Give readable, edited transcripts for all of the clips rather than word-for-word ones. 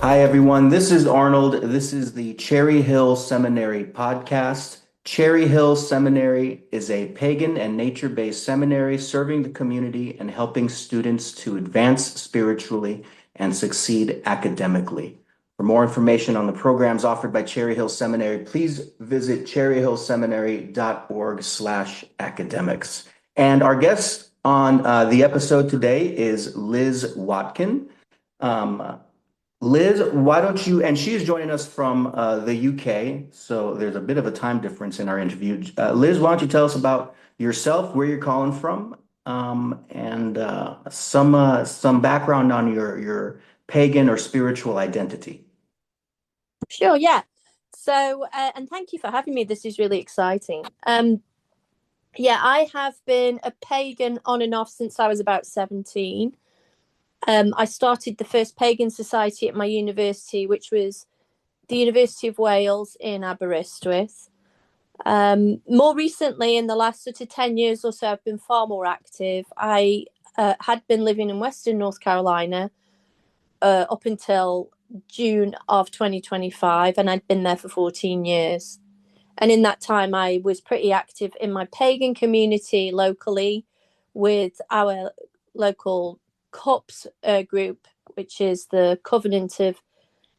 Hi, everyone. This is Arnold. This is the Cherry Hill Seminary podcast. Cherry Hill Seminary is a pagan and nature-based seminary serving the community and helping students to advance spiritually and succeed academically. For more information on the programs offered by Cherry Hill Seminary, please visit cherryhillseminary.org/academics. And our guest on the episode today is Liz Watkin. Um, Liz, why don't you, and she is joining us from the UK, so there's a bit of a time difference in our interview. Liz, why don't you tell us about yourself, where you're calling from, and some background on your pagan or spiritual identity. Sure, yeah. And thank you for having me. This is really exciting. Yeah, I have been a pagan on and off since I was about 17. I started the first pagan society at my university, which was the University of Wales in Aberystwyth. More recently, in the last sort of 10 years or so, I've been far more active. I had been living in Western North Carolina up until June of 2025, and I'd been there for 14 years. And in that time, I was pretty active in my pagan community locally with our local CUPS group, which is the Covenant of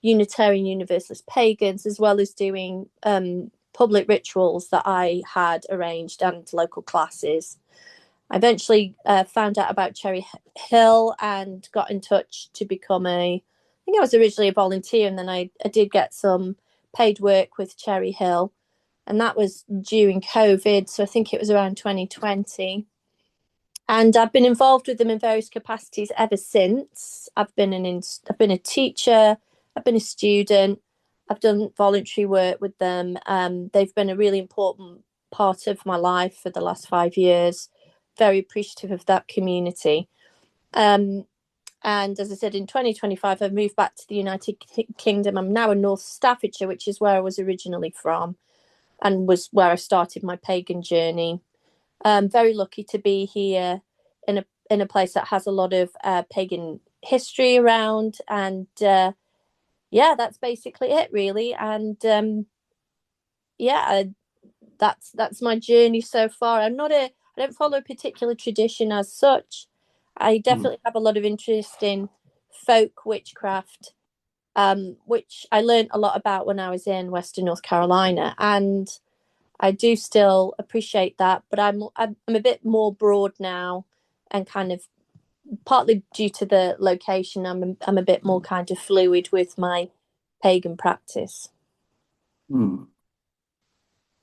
Unitarian Universalist Pagans, as well as doing public rituals that I had arranged and local classes. I eventually found out about Cherry Hill and got in touch to become I think I was originally a volunteer, and then I did get some paid work with Cherry Hill, and that was during COVID, so I think it was around 2020. And I've been involved with them in various capacities ever since. I've been a teacher, I've been a student, I've done voluntary work with them. They've been a really important part of my life for the last 5 years. Very appreciative of that community. And as I said, in 2025, I've moved back to the United Kingdom. I'm now in North Staffordshire, which is where I was originally from and was where I started my pagan journey. Very lucky to be here in a place that has a lot of pagan history around, and yeah, that's basically it, really. And yeah, that's my journey so far. I don't follow a particular tradition as such. I definitely have a lot of interest in folk witchcraft, which I learned a lot about when I was in Western North Carolina, and I do still appreciate that, but I'm a bit more broad now, and kind of partly due to the location, I'm a bit more kind of fluid with my pagan practice. Hmm.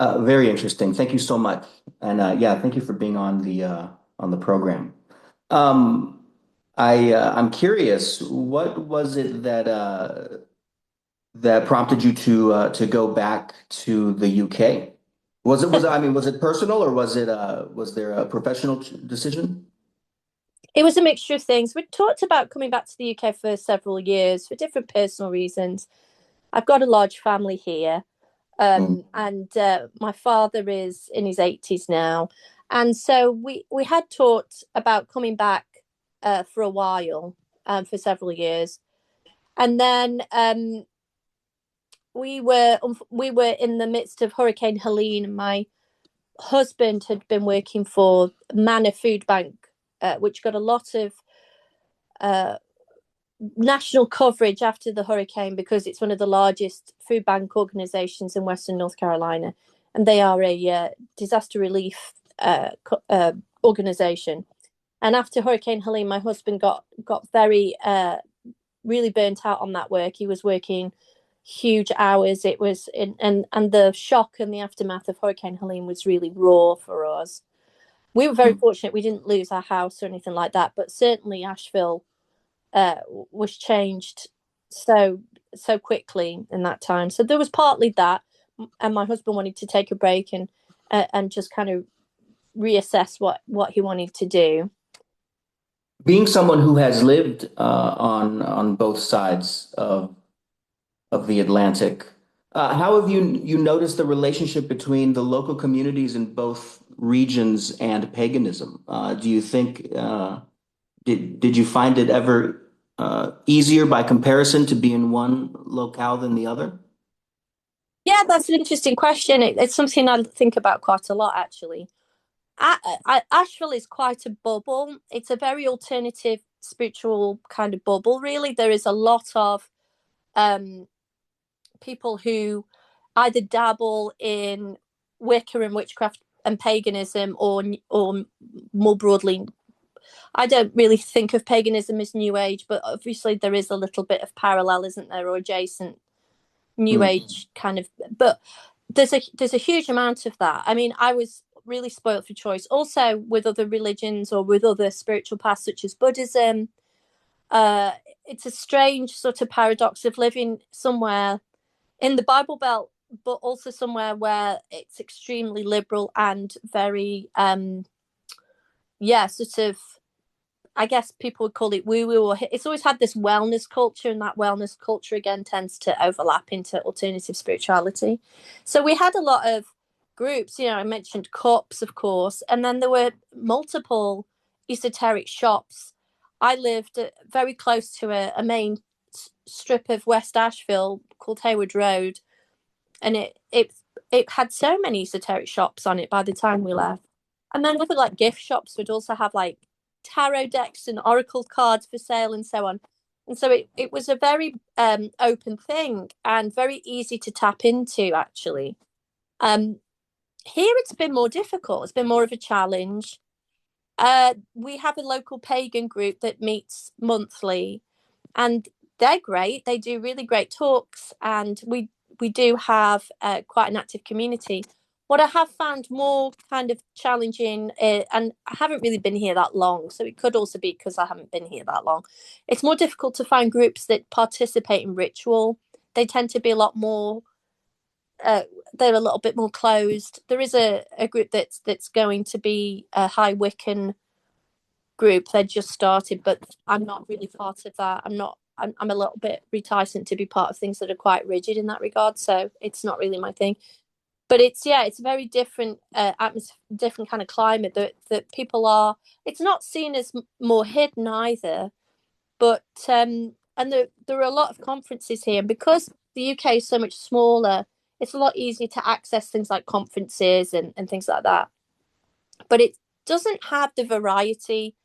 Very interesting. Thank you so much, and yeah, thank you for being on the program. Um, I'm curious, what was it that prompted you to go back to the UK? I mean, was it personal, or was there a professional decision? It was a mixture of things. We talked about coming back to the UK for several years for different personal reasons. I've got a large family here, Mm. and my father is in his 80s now, and so we had talked about coming back for a while, for several years, and then we were in the midst of Hurricane Helene, and my husband had been working for Manor Food Bank, which got a lot of uh, national coverage after the hurricane because it's one of the largest food bank organizations in Western North Carolina, and they are a disaster relief organization. And after Hurricane Helene, my husband got very really burnt out on that work. He was working huge hours. It was and the shock and the aftermath of Hurricane Helene was really raw for us. We were very fortunate we didn't lose our house or anything like that, but certainly Asheville was changed so quickly in that time. So there was partly that, and my husband wanted to take a break and just kind of reassess what he wanted to do. Being someone who has lived on both sides of the Atlantic, how have you noticed the relationship between the local communities in both regions and paganism? Do you think did you find it ever easier by comparison to be in one locale than the other? Yeah, that's an interesting question. It's something I think about quite a lot, actually. Asheville is quite a bubble. It's a very alternative spiritual kind of bubble, really. There is a lot of um, people who either dabble in Wicca and witchcraft and paganism, or more broadly, I don't really think of paganism as New Age, but obviously there is a little bit of parallel, isn't there, or adjacent New Mm, Age kind of. But there's a huge amount of that. I mean, I was really spoiled for choice. Also, with other religions or with other spiritual paths such as Buddhism, uh, it's a strange sort of paradox of living somewhere in the Bible Belt, but also somewhere where it's extremely liberal and very, yeah, sort of, I guess people would call it woo woo, or it's always had this wellness culture, and that wellness culture again tends to overlap into alternative spirituality. So we had a lot of groups, I mentioned cups, of course, and then there were multiple esoteric shops. I lived very close to a main strip of West Asheville called Hayward Road, and it had so many esoteric shops on it by the time we left. And then other like gift shops would also have like tarot decks and oracle cards for sale and so on. And so it was a very open thing and very easy to tap into, actually. Um, Here it's been more difficult. It's been more of a challenge. We have a local pagan group that meets monthly, and they're great. They do really great talks, and we do have quite an active community. What I have found more kind of challenging, and I haven't really been here that long, so it could also be because I haven't been here that long. It's more difficult to find groups that participate in ritual. They tend to be a lot more. They're a little bit more closed. There is a group that's going to be a high Wiccan group. They just started, but I'm not really part of that. I'm a little bit reticent to be part of things that are quite rigid in that regard. So it's not really my thing. But it's a very different atmosphere, different kind of climate that people are. It's not seen as more hidden either, but and there are a lot of conferences here, and because the UK is so much smaller, it's a lot easier to access things like conferences and things like that. But it doesn't have the variety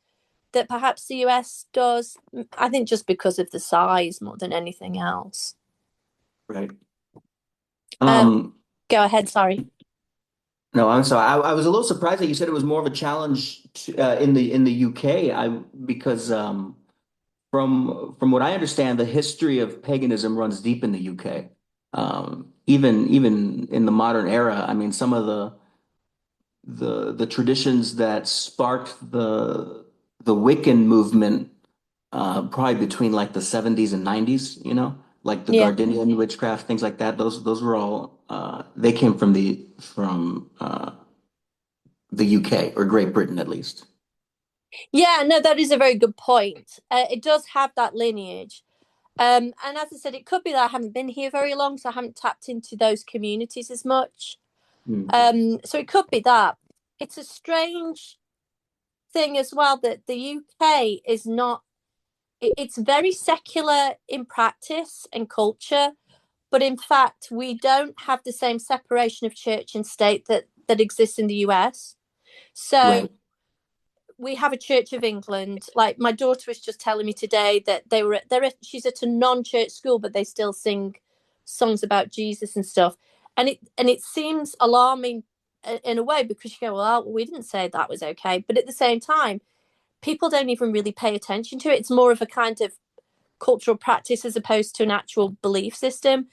that perhaps the US does. I think just because of the size more than anything else. right. Um, Um, Go ahead. Sorry. no, I'm sorry. I was a little surprised that you said it was more of a challenge in the UK. Because from what I understand, the history of paganism runs deep in the UK. Even in the modern era, I mean, some of the traditions that sparked the Wiccan movement, probably between like the 70s and 90s, like the Yeah. Gardenian witchcraft, things like that. Those were all they came from the UK or Great Britain at least. Yeah. No, that is a very good point. It does have that lineage. And as I said, it could be that I haven't been here very long, so I haven't tapped into those communities as much. Hmm. So it could be that. It's a strange thing as well that the UK is not. It's very secular in practice and culture, but in fact, we don't have the same separation of church and state that exists in the US. So Right. we have a Church of England. Like my daughter was just telling me today that she's at a non-church school, but they still sing songs about Jesus and stuff. And it seems alarming in a way, because you go, well, we didn't say that was okay. But at the same time, people don't even really pay attention to it. It's more of a kind of cultural practice as opposed to an actual belief system.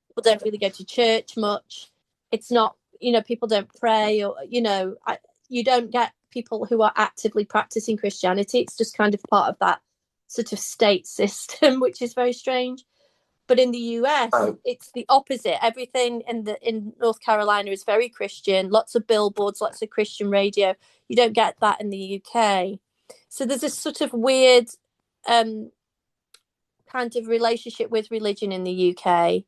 People don't really go to church much. It's not, people don't pray, or, you don't get people who are actively practicing Christianity. It's just kind of part of that sort of state system, which is very strange. But in the US, Right. it's the opposite. Everything in North Carolina is very Christian. Lots of billboards, lots of Christian radio. You don't get that in the UK. So there's this sort of weird um, kind of relationship with religion in the UK.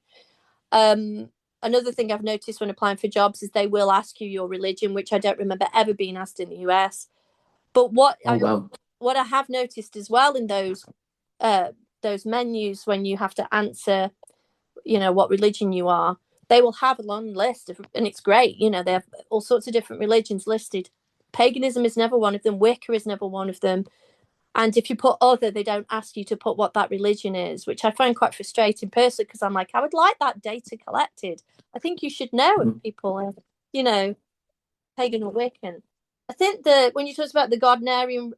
Another thing I've noticed when applying for jobs is they will ask you your religion, which I don't remember ever being asked in the US. But Oh, wow. what I have noticed as well in those those menus when you have to answer, what religion you are, they will have a long list and it's great. They have all sorts of different religions listed. Paganism is never one of them. Wicca is never one of them. And if you put other, they don't ask you to put what that religion is, which I find quite frustrating personally, because I'm like, I would like that data collected. I think you should know if people are, pagan or Wiccan. I think that when you talk about the Gardnerian,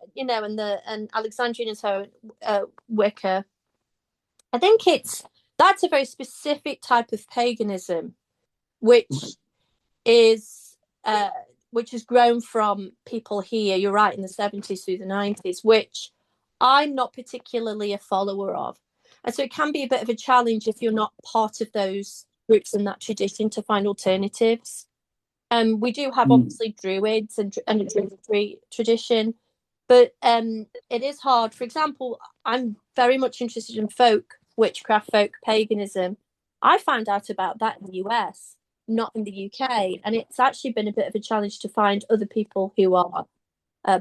and Alexandrian and so Wicca, I think that's a very specific type of paganism, which is which has grown from people here. You're right, in the 70s through the 90s, which I'm not particularly a follower of, and so it can be a bit of a challenge if you're not part of those groups and that tradition to find alternatives. We do have obviously druids and a druidry tradition, but it is hard. For example, I'm very much interested in folk witchcraft, folk paganism. I found out about that in the US, not in the UK, and it's actually been a bit of a challenge to find other people who are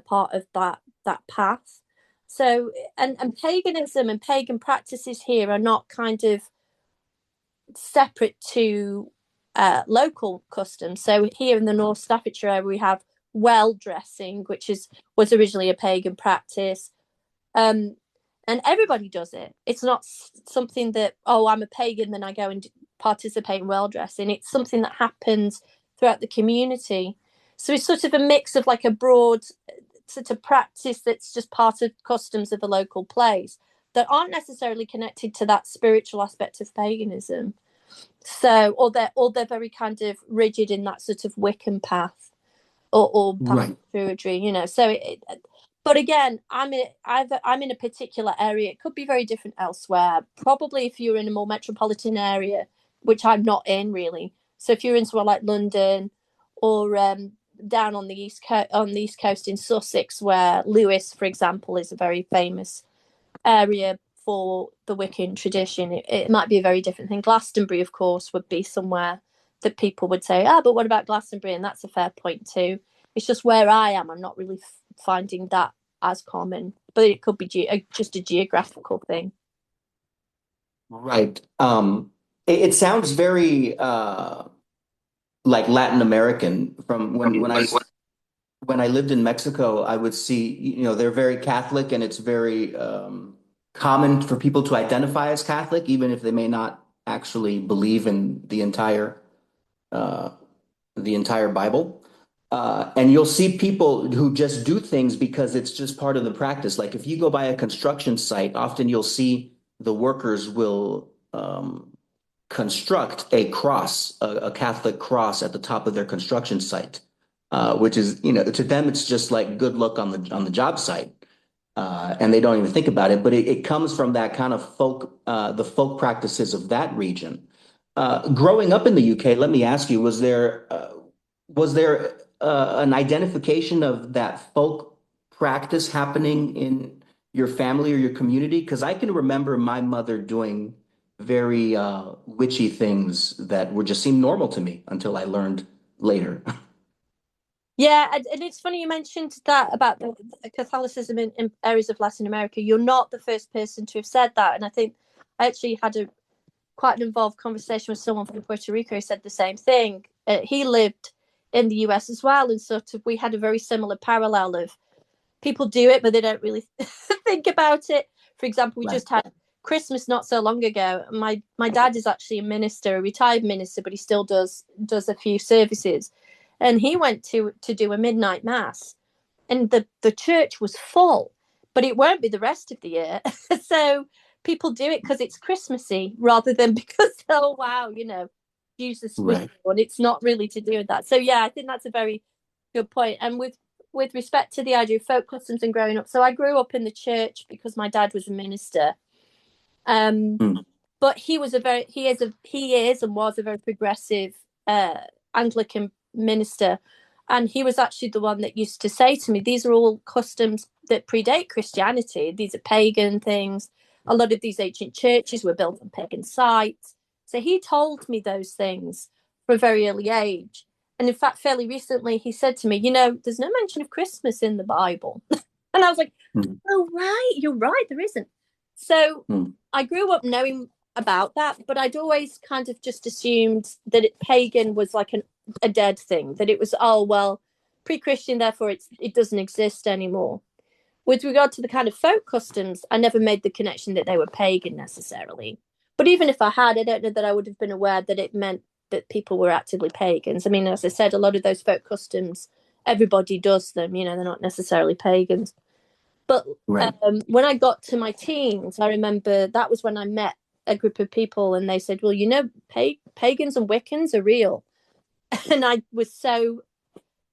part of that path. So, and paganism and pagan practices here are not kind of separate to local customs. So here in the North Staffordshire area, we have well dressing, which was originally a pagan practice, and everybody does it. It's not something that, oh, I'm a pagan, then I go and participate in well dressing. It's something that happens throughout the community. So it's sort of a mix of like a broad sort of practice that's just part of customs of a local place that aren't necessarily connected to that spiritual aspect of paganism. So, or they're very kind of rigid in that sort of Wiccan path, or path of druidry, So, but again, I'm in a particular area. It could be very different elsewhere. Probably if you're in a more metropolitan area, which I'm not in really. So if you're in somewhere like London, or down on the East Coast in Sussex, where Lewes, for example, is a very famous area for the Wiccan tradition, it might be a very different thing. Glastonbury, of course, would be somewhere that people would say, but what about Glastonbury? And that's a fair point too. It's just where I am, I'm not really finding that as common, but it could be just a geographical thing. Right. It sounds very like Latin American. From when I lived in Mexico, I would see, they're very Catholic, and it's very common for people to identify as Catholic, even if they may not actually believe in uh, the entire Bible. And you'll see people who just do things because it's just part of the practice. Like if you go by a construction site, often you'll see the workers will construct a cross, a Catholic cross at the top of their construction site, which is, to them, it's just like good luck on the job site. And they don't even think about it, but it comes from that kind of the folk practices of that region. Growing up in the UK, let me ask you, was there an identification of that folk practice happening in your family or your community? Because I can remember my mother doing very witchy things that were just seemed normal to me until I learned later. Yeah, and it's funny you mentioned that about the Catholicism in areas of Latin America. You're not the first person to have said that, and I think I actually had quite an involved conversation with someone from Puerto Rico who said the same thing. He lived in the US as well, and sort of we had a very similar parallel of people do it, but they don't really think about it. For example, we just had Christmas not so long ago. My dad is actually a minister, a retired minister, but he still does a few services. And he went to do a midnight mass, and the church was full, but it won't be the rest of the year. So people do it because it's Christmassy rather than because, oh wow, Jesus was born. It's not really to do with that. So yeah, I think that's a very good point. And with respect to the idea of folk customs and growing up, so I grew up in the church because my dad was a minister. But he is and was a very progressive Anglican minister, and he was actually the one that used to say to me, these are all customs that predate Christianity. These are pagan things. A lot of these ancient churches were built on pagan sites. So he told me those things from a very early age. And in fact, fairly recently, he said to me, there's no mention of Christmas in the Bible. And I was like, oh, right, you're right, there isn't. So Hmm. I grew up knowing about that, but I'd always kind of just assumed that pagan was like a dead thing, that it was, oh, well, pre-Christian, therefore it doesn't exist anymore. With regard to the kind of folk customs, I never made the connection that they were pagan necessarily. But even if I had, I don't know that I would have been aware that it meant that people were actively pagans. I mean, as I said, a lot of those folk customs, everybody does them, you know, they're not necessarily pagans. But Right. when I got to my teens, I remember that was when I met a group of people and they said, well, you know, pagans and Wiccans are real. And I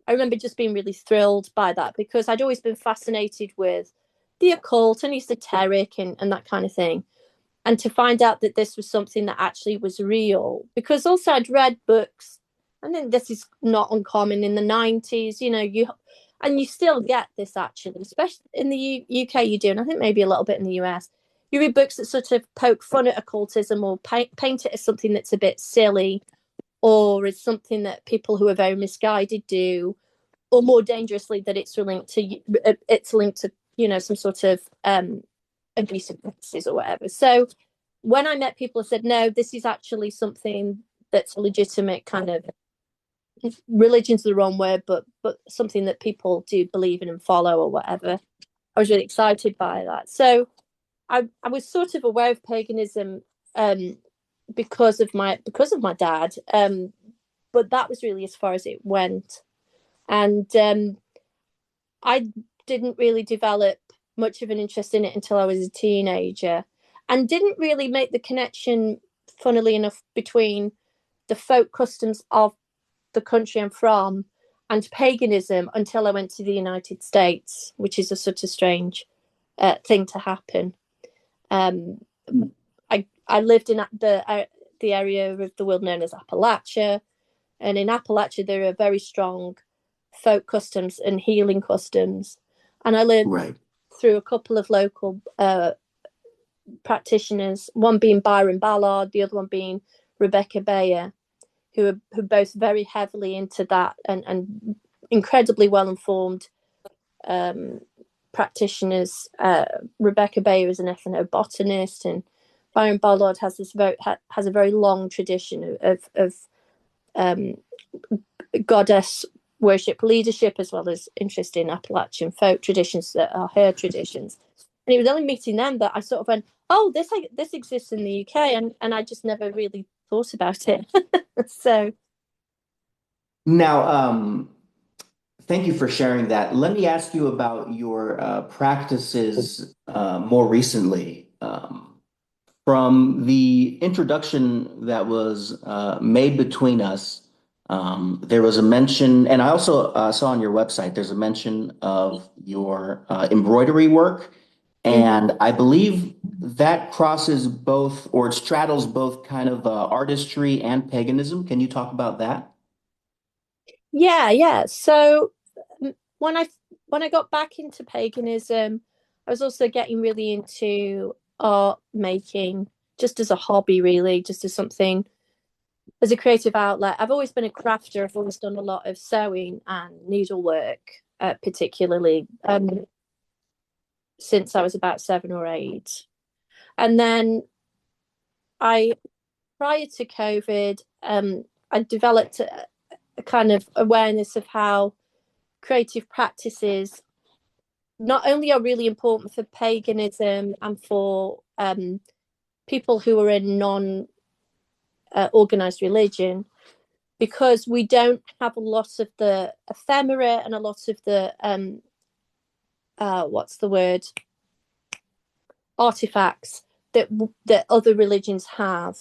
remember just being really thrilled by that because I'd always been fascinated with the occult and esoteric and that kind of thing. And to find out that this was something that actually was real, because also I'd read books, and then this is not uncommon in the 90s, you know, you still get this actually, especially in the UK you do, and I think maybe a little bit in the US. You read books that sort of poke fun at occultism or paint it as something that's a bit silly or as something that people who are very misguided do, or more dangerously that it's linked to you know some sort of abusive practices or whatever. So when I met people who said, no, this is actually something that's a legitimate kind of religion's the wrong word, but something that people do believe in and follow or whatever, I was really excited by that. So I was sort of aware of paganism because of my dad, but that was really as far as it went. And I didn't really develop much of an interest in it until I was a teenager, and didn't really make the connection, funnily enough, between the folk customs of the country I'm from and paganism until I went to the United States, which is a sort of strange thing to happen. Um, I lived in the area of the world known as Appalachia, and in Appalachia there are very strong folk customs and healing customs. And I lived Right. through a couple of local practitioners, one being Byron Ballard, the other one being Rebecca Bayer, who are both very heavily into that and incredibly well informed practitioners. Rebecca Bayer is an ethnobotanist, and Byron Ballard has a very long tradition of goddess worship leadership, as well as interest in Appalachian folk traditions that are her traditions. And it was only meeting them that I sort of went, oh, this exists in the UK, and I just never really thought about it. So Now, thank you for sharing that. Let me ask you about your practices more recently. From the introduction that was made between us, there was a mention, and I also saw on your website, there's a mention of your embroidery work. And I believe that crosses both, or it straddles both kind of artistry and paganism. Can you talk about that? yeah. So when I got back into paganism, I was also getting really into art making, just as a hobby, really, just as something as a creative outlet. I've always been a crafter. I've always done a lot of sewing and needlework, particularly since I was about 7 or 8. And then I, prior to COVID, I developed a kind of awareness of how creative practices not only are really important for paganism and for people who are in non organized religion, because we don't have a lot of the ephemera and a lot of the what's the word, artifacts that other religions have.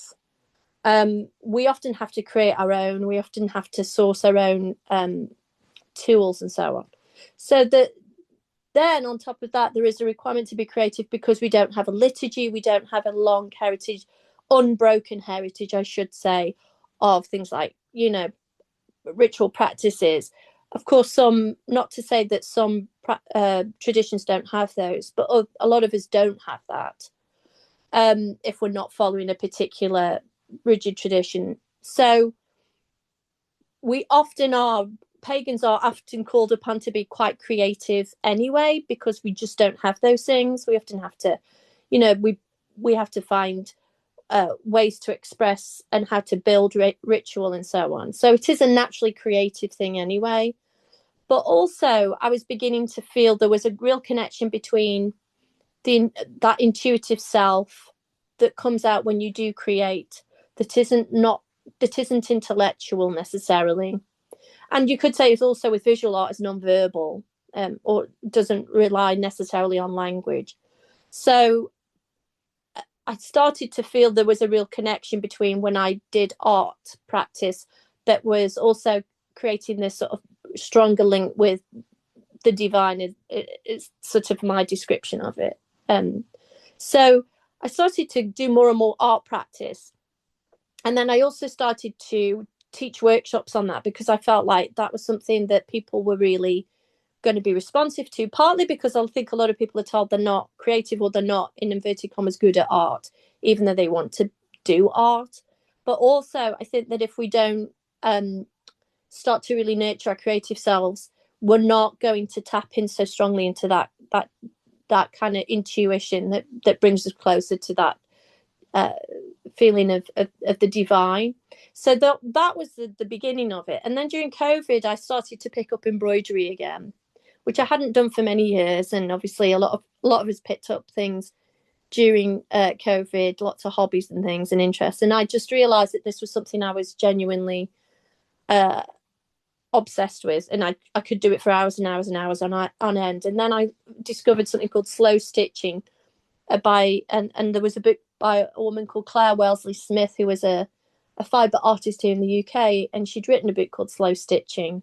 We often have to create our own. We often have to source our own tools and so on. So that then on top of that, there is a requirement to be creative because we don't have a liturgy, we don't have a long heritage, unbroken heritage, I should say, of things like, you know, ritual practices. Of course, some, not to say that some traditions don't have those, but a lot of us don't have that if we're not following a particular rigid tradition. So we often are, pagans are often called upon to be quite creative anyway, because we just don't have those things. We often have to, we have to find ways to express and how to build ritual and so on. So it is a naturally creative thing anyway. But also, I was beginning to feel there was a real connection between that intuitive self that comes out when you do create, that isn't intellectual necessarily. And you could say it's also with visual art as non-verbal, or doesn't rely necessarily on language. So I started to feel there was a real connection between when I did art practice that was also creating this sort of stronger link with the divine. Is sort of my description of it. So I started to do more and more art practice. And then I also started to teach workshops on that, because I felt like that was something that people were really going to be responsive to, partly because I think a lot of people are told they're not creative, or they're not, in inverted commas, good at art, even though they want to do art. But also, I think that if we don't start to really nurture our creative selves, we're not going to tap in so strongly into that kind of intuition that brings us closer to that feeling of the divine. So that was the beginning of it. And then during COVID, I started to pick up embroidery again, which I hadn't done for many years. And obviously a lot of us picked up things during COVID, lots of hobbies and things and interests. And I just realized that this was something I was genuinely obsessed with, and I could do it for hours and hours and hours on end. And then I discovered something called slow stitching and there was a book by a woman called Claire Wellesley Smith, who was a fibre artist here in the UK, and she'd written a book called Slow Stitching.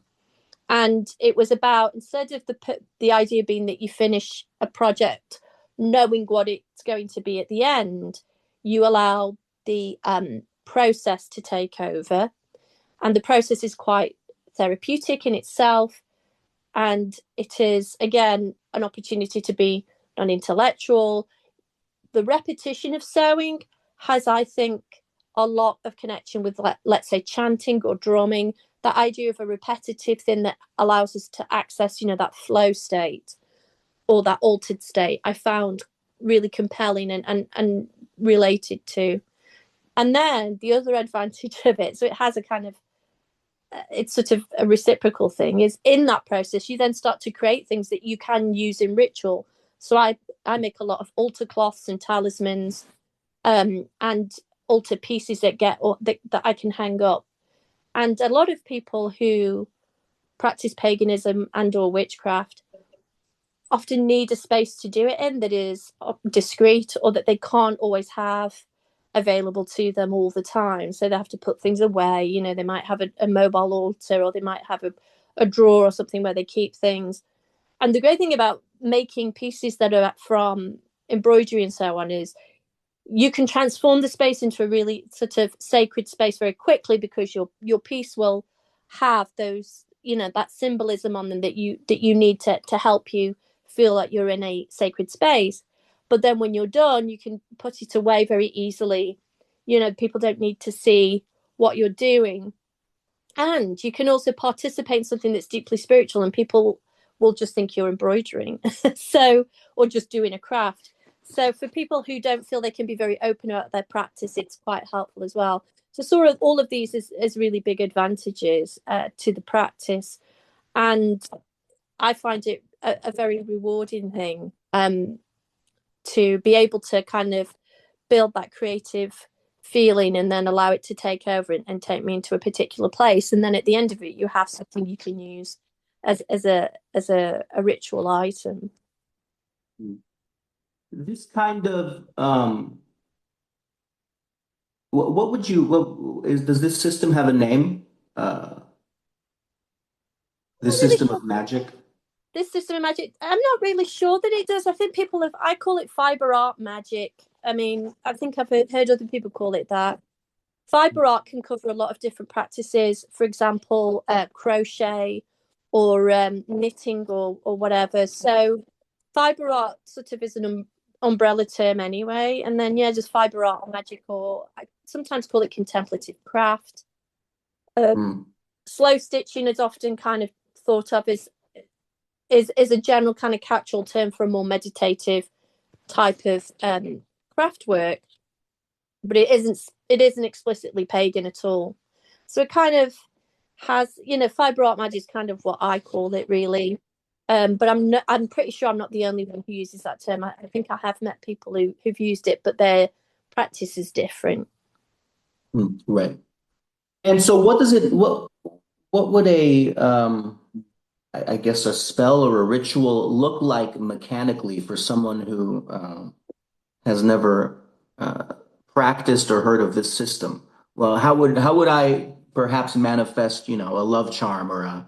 And it was about, instead of the idea being that you finish a project knowing what it's going to be at the end, you allow the process to take over. And the process is quite therapeutic in itself. And it is, again, an opportunity to be non-intellectual. The repetition of sewing has, I think, a lot of connection with, let's say, chanting or drumming. That idea of a repetitive thing that allows us to access, that flow state or that altered state, I found really compelling and related to. And then the other advantage of it, so it has a kind of, it's sort of a reciprocal thing, is in that process, you then start to create things that you can use in ritual. So I make a lot of altar cloths and talismans, and altar pieces that I can hang up. And a lot of people who practice paganism and or witchcraft often need a space to do it in that is discreet, or that they can't always have available to them all the time. So they have to put things away. They might have a mobile altar, or they might have a drawer or something where they keep things. And the great thing about making pieces that are from embroidery and so on is you can transform the space into a really sort of sacred space very quickly, because your piece will have those, that symbolism on them that you need to help you feel like you're in a sacred space. But then when you're done, you can put it away very easily. People don't need to see what you're doing. And you can also participate in something that's deeply spiritual, and people will just think you're embroidering. Or just doing a craft. So for people who don't feel they can be very open about their practice, it's quite helpful as well. So sort of all of these is really big advantages to the practice. And I find it a very rewarding thing to be able to kind of build that creative feeling and then allow it to take over and take me into a particular place. And then at the end of it, you have something you can use as a ritual item. This kind of what would you does this system have a name? This Really system sure. of magic? This system of magic, I'm not really sure that it does. I think I call it fiber art magic. I mean, I think I've heard other people call it that. Fiber art can cover a lot of different practices. For example, crochet or knitting or whatever. So fiber art sort of is an umbrella term anyway. And then, just fiber art or magic, or I sometimes call it contemplative craft. Slow stitching is often kind of thought of as is a general kind of catch-all term for a more meditative type of craft work, but it isn't explicitly pagan at all. So it kind of has, fiber art magic is kind of what I call it, really. But I'm pretty sure I'm not the only one who uses that term. I think I have met people who've used it, but their practice is different. Right. And so what would I guess a spell or a ritual look like mechanically for someone who has never practiced or heard of this system? Well, how would I perhaps manifest, a love charm or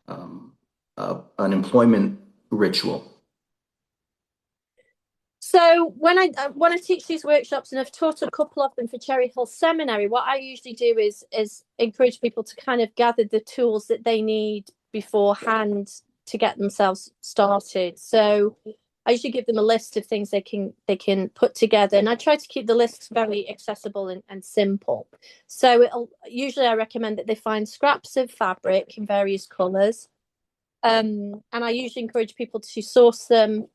um, an employment ritual? So when I teach these workshops, and I've taught a couple of them for Cherry Hill Seminary, what I usually do is encourage people to kind of gather the tools that they need beforehand to get themselves started. So I usually give them a list of things they can put together, and I try to keep the lists very accessible and simple. So usually I recommend that they find scraps of fabric in various colours, and I usually encourage people to source them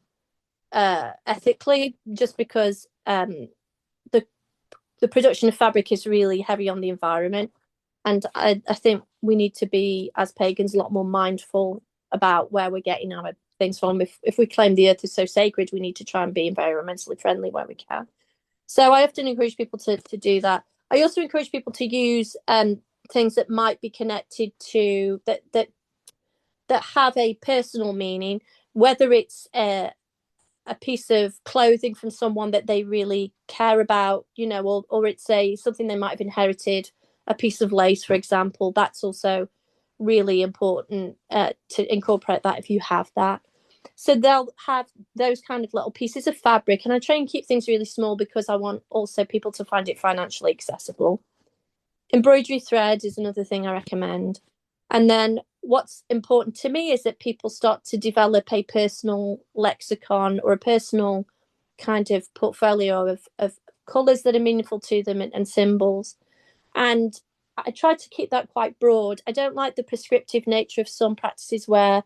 ethically, just because the the production of fabric is really heavy on the environment, and I think we need to be, as pagans, a lot more mindful about where we're getting our things from. If we claim the earth is so sacred, we need to try and be environmentally friendly where we can. So I often encourage people to do that. I also encourage people to use things that might be connected to that have a personal meaning, whether it's a piece of clothing from someone that they really care about, or it's something they might have inherited, a piece of lace, for example. That's also really important to incorporate that if you have that. So they'll have those kind of little pieces of fabric, and I try and keep things really small because I want also people to find it financially accessible. Embroidery thread is another thing I recommend. And then what's important to me is that people start to develop a personal lexicon or a personal kind of portfolio of colours that are meaningful to them, and symbols. And I try to keep that quite broad. I don't like the prescriptive nature of some practices where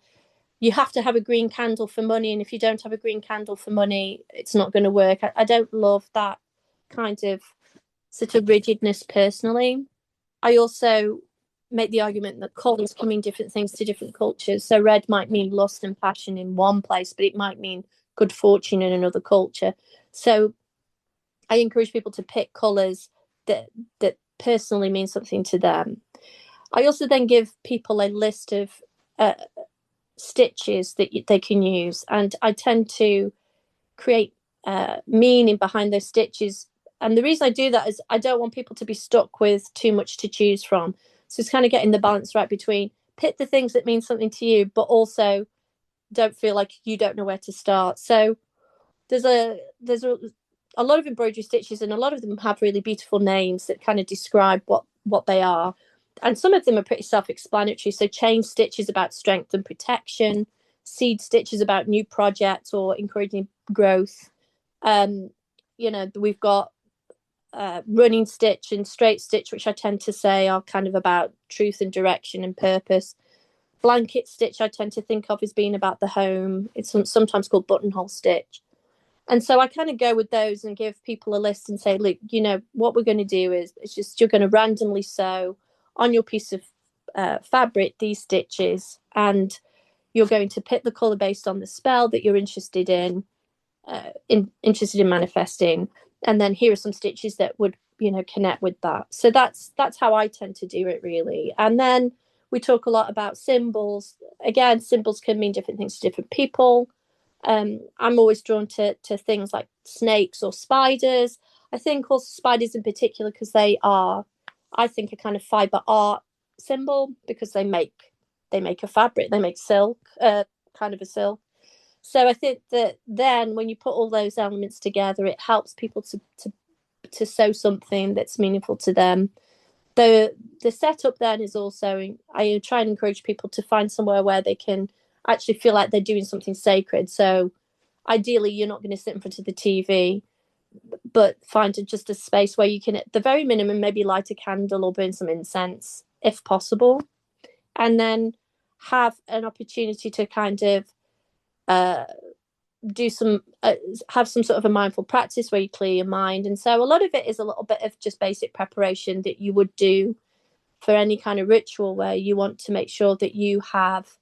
you have to have a green candle for money, and if you don't have a green candle for money, it's not going to work. I don't love that kind of sort of rigidness personally. I also make the argument that colours can mean different things to different cultures. So red might mean lust and passion in one place, but it might mean good fortune in another culture. So I encourage people to pick colours that personally mean something to them. I also then give people a list of stitches that they can use, and I tend to create meaning behind those stitches. And the reason I do that is I don't want people to be stuck with too much to choose from. So it's kind of getting the balance right between pick the things that mean something to you, but also don't feel like you don't know where to start. So there's a lot of embroidery stitches, and a lot of them have really beautiful names that kind of describe what they are. And some of them are pretty self-explanatory. So chain stitch is about strength and protection. Seed stitch is about new projects or encouraging growth. We've got running stitch and straight stitch, which I tend to say are kind of about truth and direction and purpose. Blanket stitch I tend to think of as being about the home. It's sometimes called buttonhole stitch. And so I kind of go with those and give people a list and say, look, what we're going to do is it's just you're going to randomly sew on your piece of fabric these stitches, and you're going to pick the colour based on the spell that you're interested in manifesting. And then here are some stitches that would, connect with that. So that's how I tend to do it, really. And then we talk a lot about symbols. Again, symbols can mean different things to different people. I'm always drawn to things like snakes or spiders. I think also spiders in particular because they are, I think, a kind of fiber art symbol because they make a fabric, they make silk, kind of a silk. So I think that then when you put all those elements together, it helps people to sew something that's meaningful to them. The setup then is also, I try and encourage people to find somewhere where they can actually feel like they're doing something sacred. So ideally, you're not going to sit in front of the TV, but find just a space where you can, at the very minimum, maybe light a candle or burn some incense if possible, and then have an opportunity to kind of do some have some sort of a mindful practice where you clear your mind. And so a lot of it is a little bit of just basic preparation that you would do for any kind of ritual where you want to make sure that you have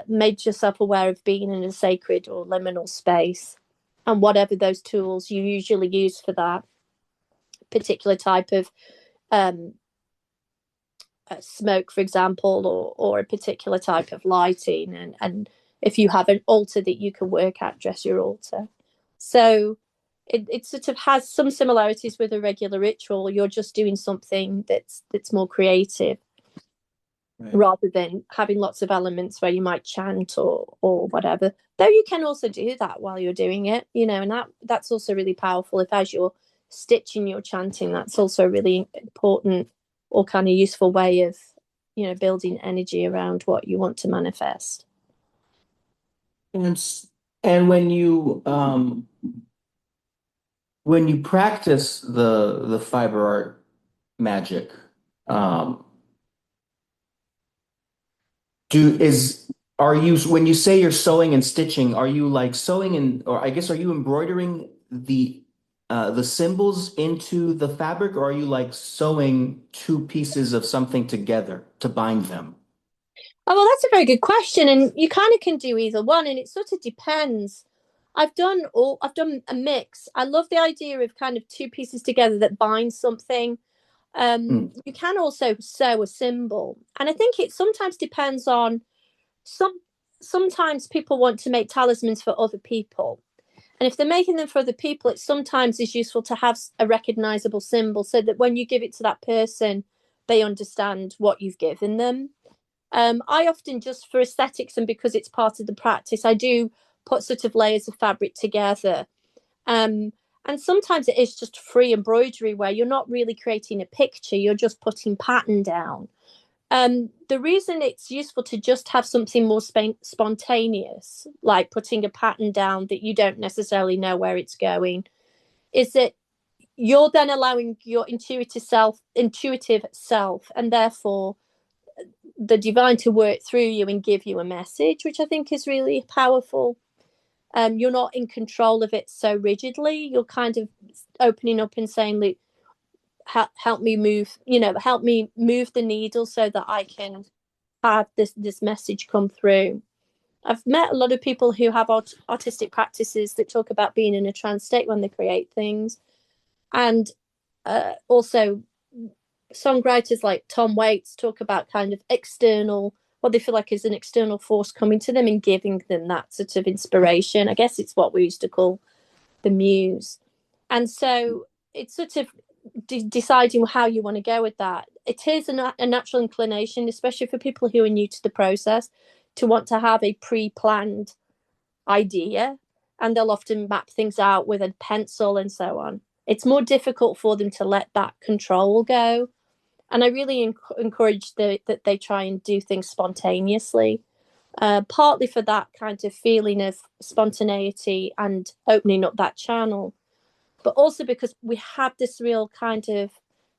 made yourself aware of being in a sacred or liminal space, and whatever those tools you usually use for that particular type of smoke, for example, or a particular type of lighting, and if you have an altar that you can work at, dress your altar. So it sort of has some similarities with a regular ritual. You're just doing something that's more creative, right, rather than having lots of elements where you might chant or whatever. Though you can also do that while you're doing it, and that's also really powerful. If as you're stitching, you're chanting, that's also a really important or kind of useful way of, building energy around what you want to manifest. And when you practice the fiber art magic, um, when you say you're sewing and stitching, are you like sewing and, or I guess, are you embroidering the symbols into the fabric, or are you like sewing two pieces of something together to bind them? Oh, well, that's a very good question, and you kind of can do either one, and it sort of depends. I've done a mix. I love the idea of kind of two pieces together that bind something. You can also sew a symbol, and I think it sometimes depends on sometimes people want to make talismans for other people, and if they're making them for other people, it sometimes is useful to have a recognizable symbol so that when you give it to that person, they understand what you've given them. I often, just for aesthetics and because it's part of the practice, I do put sort of layers of fabric together. And sometimes it is just free embroidery where you're not really creating a picture, you're just putting pattern down. The reason it's useful to just have something more spontaneous, like putting a pattern down that you don't necessarily know where it's going, is that you're then allowing your intuitive self, and therefore the divine, to work through you and give you a message, which I think is really powerful. You're not in control of it so rigidly. You're kind of opening up and saying, "Look, help me move. Help me move the needle so that I can have this message come through." I've met a lot of people who have artistic practices that talk about being in a trance state when they create things, and also songwriters like Tom Waits talk about kind of what they feel like is an external force coming to them and giving them that sort of inspiration. I guess it's what we used to call the muse. And so it's sort of deciding how you want to go with that. It is a natural inclination, especially for people who are new to the process, to want to have a pre-planned idea, and they'll often map things out with a pencil and so on. It's more difficult for them to let that control go. And I really encourage that they try and do things spontaneously, partly for that kind of feeling of spontaneity and opening up that channel, but also because we have this real kind of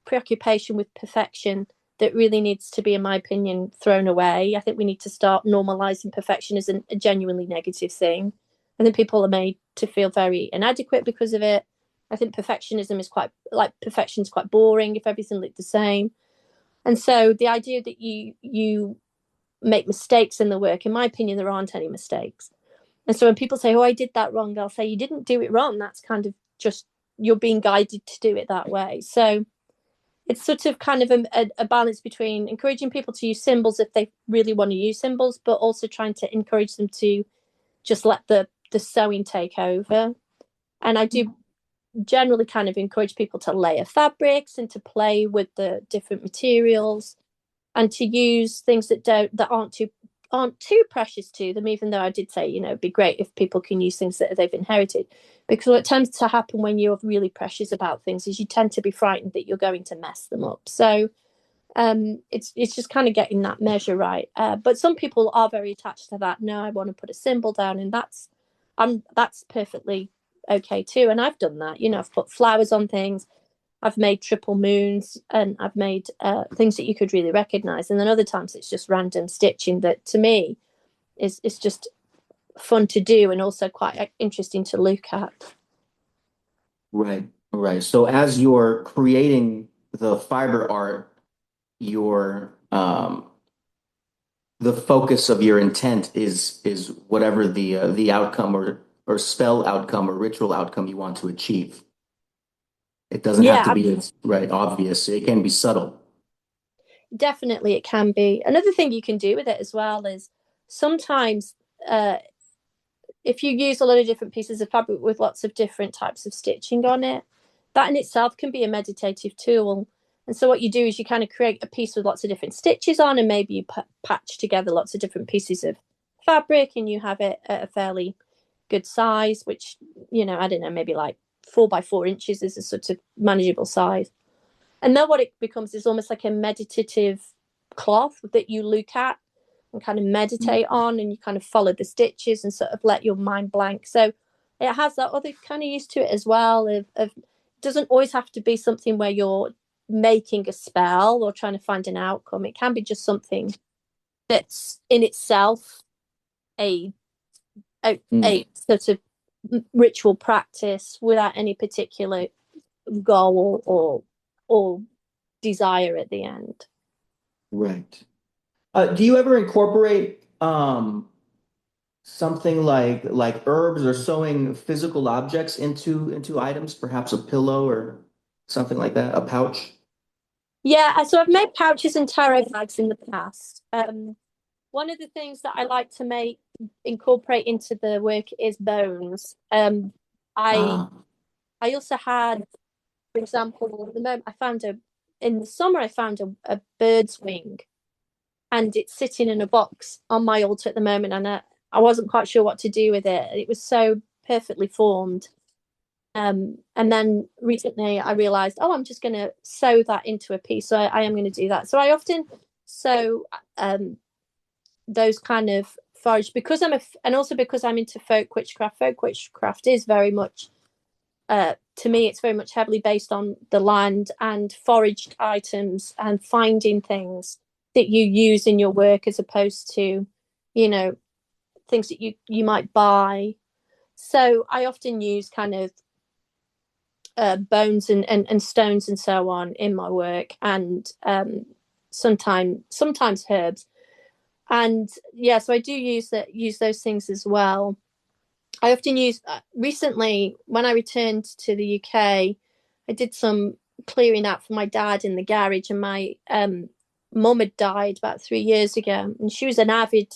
preoccupation with perfection that really needs to be, in my opinion, thrown away. I think we need to start normalizing perfection as a genuinely negative thing. I think people are made to feel very inadequate because of it. I think perfectionism is quite boring if everything looked the same. And so the idea that you make mistakes in the work, in my opinion, there aren't any mistakes. And so when people say, "Oh, I did that wrong," I'll say, "You didn't do it wrong. That's kind of just, you're being guided to do it that way." So it's sort of kind of a balance between encouraging people to use symbols if they really want to use symbols, but also trying to encourage them to just let the sewing take over. And I do generally kind of encourage people to layer fabrics and to play with the different materials and to use things that aren't too precious to them, even though I did say, it'd be great if people can use things that they've inherited, because what tends to happen when you're really precious about things is you tend to be frightened that you're going to mess them up. So it's just kind of getting that measure right. But some people are very attached to that. No, I want to put a symbol down, and that's perfectly okay too. And I've done that. I've put flowers on things. I've made triple moons, and I've made things that you could really recognize. And then other times it's just random stitching that to me is just fun to do and also quite interesting to look at. Right, right. So as you're creating the fiber art, your the focus of your intent is whatever the outcome or spell outcome or ritual outcome you want to achieve. It doesn't have to Yeah, be right obvious. It can be subtle. definitely it can be. Another thing you can do with it as well is sometimes uh, if you use a lot of different pieces of fabric with lots of different types of stitching on it, that in itself can be a meditative tool. And so what you do is you kind of create a piece with lots of different stitches on, and maybe you patch together lots of different pieces of fabric, and you have it at a fairly good size, which, I don't know, maybe like 4 by 4 inches is a sort of manageable size. And then what it becomes is almost like a meditative cloth that you look at and kind of meditate on, and you kind of follow the stitches and sort of let your mind blank. So it has that other kind of use to it as well of doesn't always have to be something where you're making a spell or trying to find an outcome. It can be just something that's in itself a a sort of ritual practice without any particular goal or desire at the end. Right. Do you ever incorporate something like herbs or sewing physical objects into items, perhaps a pillow or something like that, a pouch? Yeah, so I've made pouches and tarot bags in the past. One of the things that I like to incorporate into the work is bones. I Ah, I also had, for example, at the moment in the summer I found a bird's wing, and it's sitting in a box on my altar at the moment, and I wasn't quite sure what to do with it. It was so perfectly formed. And then recently I realized, oh, I'm just going to sew that into a piece. So I am going to do that. So I often sew those kind of forage because and also because I'm into folk witchcraft. Folk witchcraft is very much, to me, it's very much heavily based on the land and foraged items and finding things that you use in your work as opposed to, you know, things that you might buy. So I often use kind of bones and stones and so on in my work, and sometimes herbs. And yeah, so I do use those things as well. I often use recently when I returned to the UK, I did some clearing out for my dad in the garage, and my mum had died about 3 years ago, and she was an avid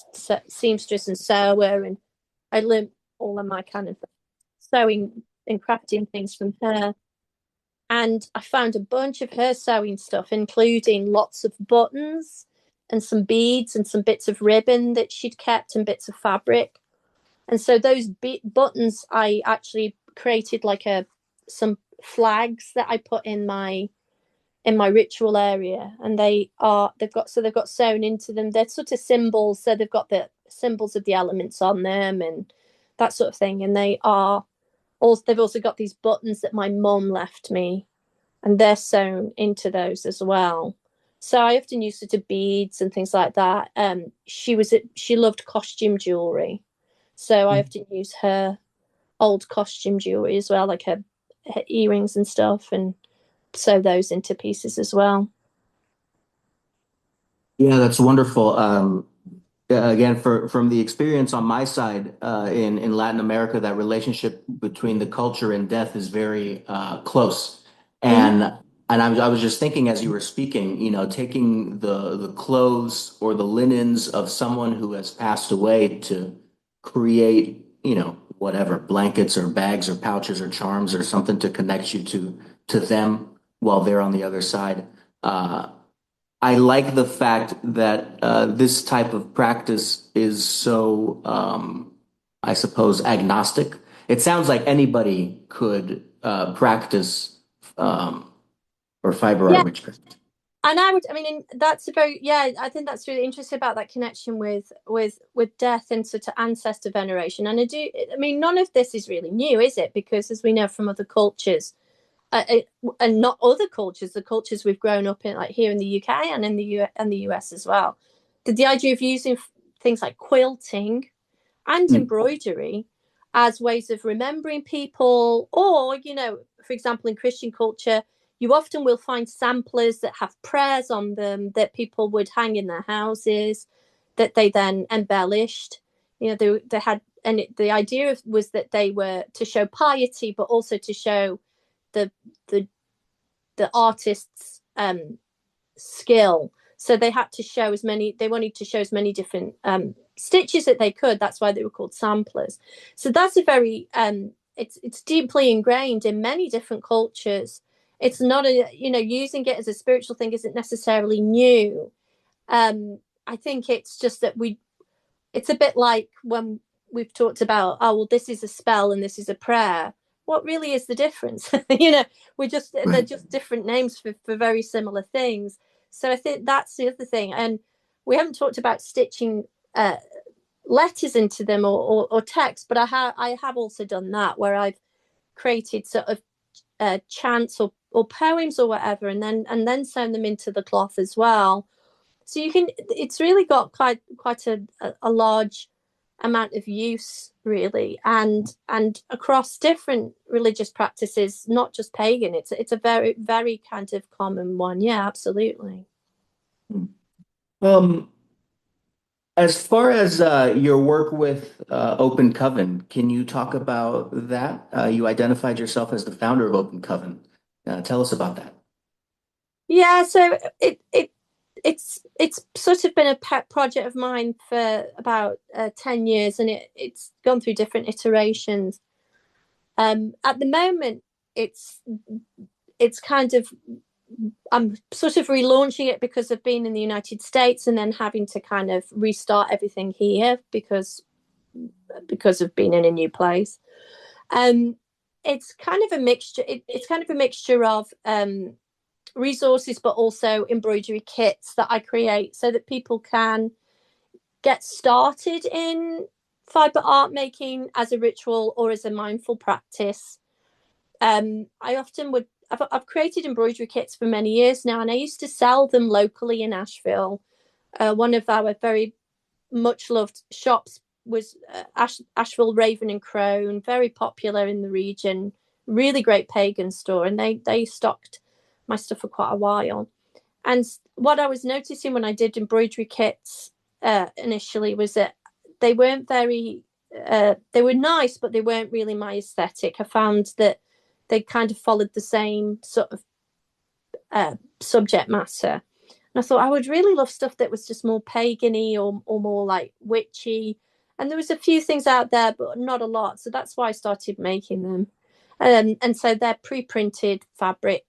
seamstress and sewer, and I learned all of my kind of sewing and crafting things from her. And I found a bunch of her sewing stuff, including lots of buttons and some beads and some bits of ribbon that she'd kept and bits of fabric. And so those buttons, I actually created like some flags that I put in my ritual area, and they've got sewn into them. They're sort of symbols, so they've got the symbols of the elements on them and that sort of thing. And they've also got these buttons that my mum left me, and they're sewn into those as well. So I often use sort of beads and things like that. She loved costume jewelry, so I often use her old costume jewelry as well, like her earrings and stuff, and sew those into pieces as well. yeah, that's wonderful. Again, from the experience on my side, in Latin America, that relationship between the culture and death is very close. Mm-hmm. And I was just thinking as you were speaking, taking the clothes or the linens of someone who has passed away to create, whatever, blankets or bags or pouches or charms or something to connect you to them while they're on the other side. I like the fact that this type of practice is so, I suppose, agnostic. It sounds like anybody could practice or fiber art Yeah, witchcraft. and I mean, I think that's really interesting about that connection with death and sort of ancestor veneration. And I mean, none of this is really new, is it? Because as we know from other cultures, and not other cultures, the cultures we've grown up in, like here in the UK and in the US as well. The idea of using things like quilting and Mm. embroidery as ways of remembering people. Or, for example, in Christian culture, you often will find samplers that have prayers on them that people would hang in their houses, that they then embellished. They had, and the idea was that they were to show piety, but also to show the the the artist's skill. So they had to show they wanted to show as many different stitches that they could. That's why they were called samplers. So that's a very it's deeply ingrained in many different cultures. It's not using it as a spiritual thing isn't necessarily new. I think it's just that it's a bit like when we've talked about, oh, well, this is a spell and this is a prayer. What really is the difference? They're Right. just different names for very similar things. So I think that's the other thing. And we haven't talked about stitching letters into them or text, but I have also done that, where I've created sort of chants or poems or whatever, and then sewn them into the cloth as well. So it's really got quite a large amount of use, really, and across different religious practices, not just pagan. It's a very, very kind of common one. Yeah, absolutely. Um, as far as your work with Open Coven, can you talk about that? You identified yourself as the founder of Open Coven. Tell us about that. Yeah, so it's sort of been a pet project of mine for about 10 years, and it's gone through different iterations. At the moment, it's kind of, I'm sort of relaunching it because of being in the United States and then having to kind of restart everything here because of being in a new place. Um, it's kind of a mixture. It's kind of a mixture of resources, but also embroidery kits that I create so that people can get started in fiber art making as a ritual or as a mindful practice. I often would. I've created embroidery kits for many years now, and I used to sell them locally in Asheville. One of our very much loved shops was Asheville Raven and Crone, very popular in the region. Really great pagan store, and they stocked my stuff for quite a while. And what I was noticing when I did embroidery kits initially was that they weren't very. They were nice, but they weren't really my aesthetic. I found that they kind of followed the same sort of subject matter. And I thought I would really love stuff that was just more pagan-y or more like witchy. And there was a few things out there, but not a lot. So that's why I started making them. And so they're pre-printed fabric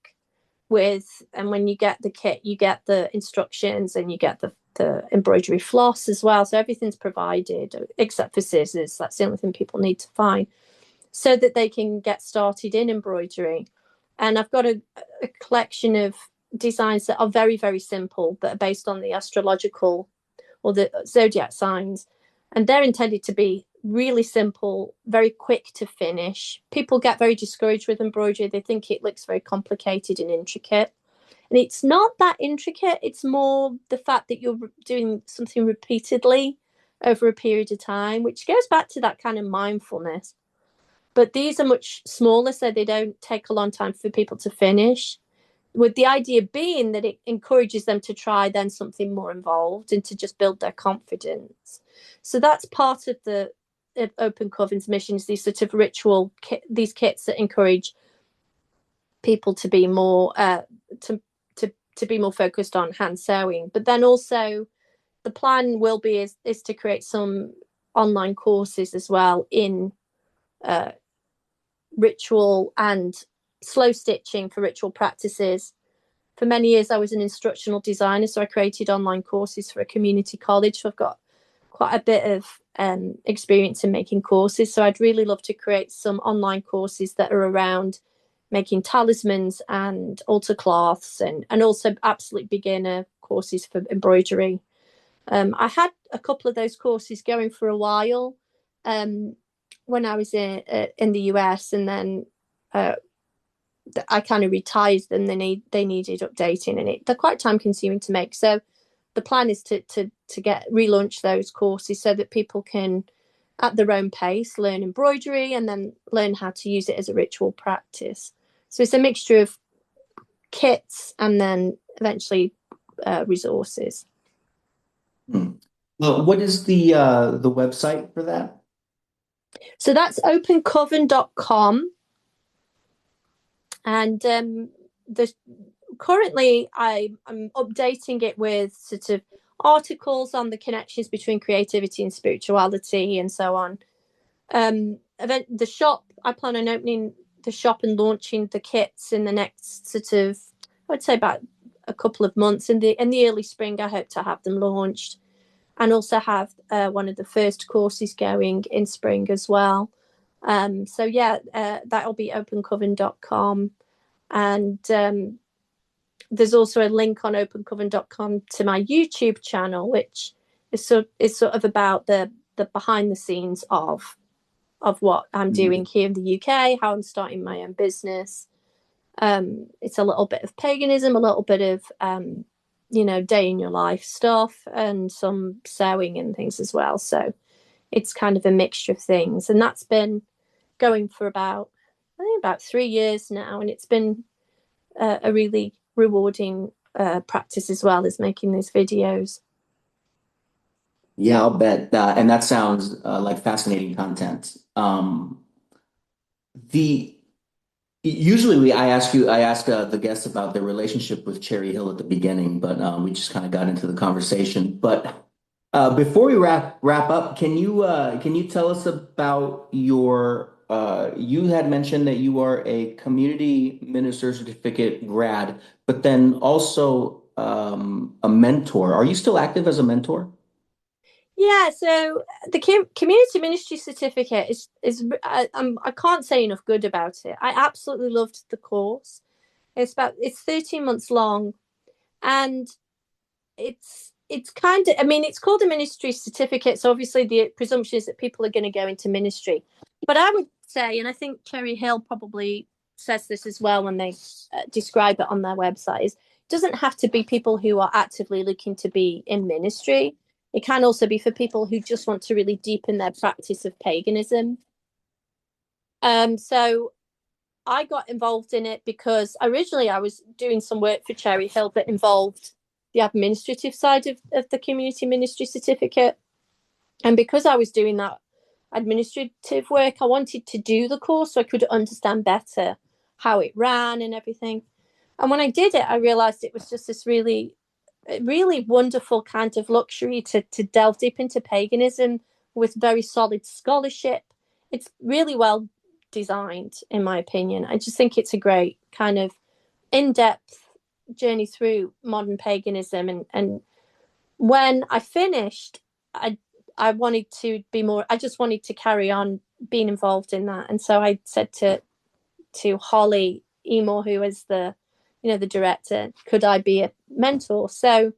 and when you get the kit, you get the instructions and you get the embroidery floss as well. So everything's provided except for scissors. That's the only thing people need to find so that they can get started in embroidery. And I've got a collection of designs that are very, very simple, that are based on the astrological or the zodiac signs. And they're intended to be really simple, very quick to finish. People get very discouraged with embroidery. They think it looks very complicated and intricate. And it's not that intricate. It's more the fact that you're doing something repeatedly over a period of time, which goes back to that kind of mindfulness. But these are much smaller, so they don't take a long time for people to finish, with the idea being that it encourages them to try then something more involved and to just build their confidence. So that's part of the Open Coven's mission, is these sort of these kits that encourage people to be more to be more focused on hand sewing. But then also the plan will be is to create some online courses as well in ritual and slow stitching for ritual practices. For many years, I was an instructional designer, so I created online courses for a community college. So I've got quite a bit of experience in making courses. So I'd really love to create some online courses that are around making talismans and altar cloths, and also absolute beginner courses for embroidery. I had a couple of those courses going for a while when I was in the US, and then I kind of retired them. They needed updating, and they're quite time consuming to make. So the plan is to relaunch those courses so that people can at their own pace, learn embroidery, and then learn how to use it as a ritual practice. So it's a mixture of kits and then eventually resources. What is the website for that? So that's opencoven.com. And the currently I'm updating it with sort of articles on the connections between creativity and spirituality and so on. The shop, I plan on opening the shop and launching the kits in the next sort of, I'd say about a couple of months. In the early spring, I hope to have them launched, and also have one of the first courses going in spring as well. So yeah, that'll be opencoven.com. And there's also a link on opencoven.com to my YouTube channel, which is sort of about the behind the scenes of what I'm doing here in the UK, how I'm starting my own business. It's a little bit of paganism, a little bit of day in your life stuff, and some sewing and things as well. So it's kind of a mixture of things, and that's been going for about 3 years now, and it's been a really rewarding practice as well as making these videos. Yeah, I'll bet. And that sounds like fascinating content. The Usually I ask the guests about their relationship with Cherry Hill at the beginning, but we just kind of got into the conversation. But before we wrap up, can you tell us about your you had mentioned that you are a community minister certificate grad, but then also a mentor. Are you still active as a mentor? Yeah, so the community ministry certificate is I can't say enough good about it. I absolutely loved the course. It's 13 months long, and it's kind of, I mean, it's called a ministry certificate, so obviously the presumption is that people are going to go into ministry. But I would say, and I think Cherry Hill probably says this as well when they describe it on their website, is it doesn't have to be people who are actively looking to be in ministry. It can also be for people who just want to really deepen their practice of paganism. So I got involved in it because originally I was doing some work for Cherry Hill that involved the administrative side of the community ministry certificate. And because I was doing that administrative work, I wanted to do the course so I could understand better how it ran and everything. And when I did it, I realized it was just this really, really wonderful kind of luxury to delve deep into paganism with very solid scholarship. It's really well designed, in my opinion. I just think it's a great kind of in-depth journey through modern paganism. And when I finished, I wanted to be more, I just wanted to carry on being involved in that. And so I said to Holly Emor, who is the director, could I be a mentor? So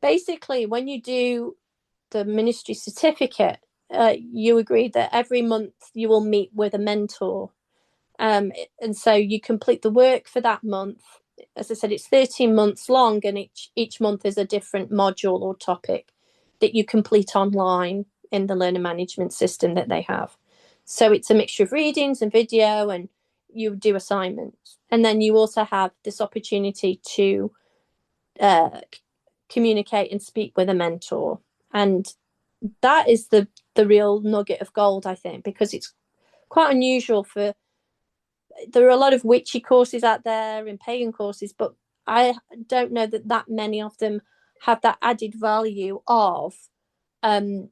basically, when you do the ministry certificate, you agree that every month you will meet with a mentor. And so you complete the work for that month. As I said, it's 13 months long, and each month is a different module or topic that you complete online in the learner management system that they have. So it's a mixture of readings and video, and you do assignments. And then you also have this opportunity to communicate and speak with a mentor. And that is the real nugget of gold, I think, because it's quite unusual there are a lot of witchy courses out there and pagan courses, but I don't know that many of them have that added value of being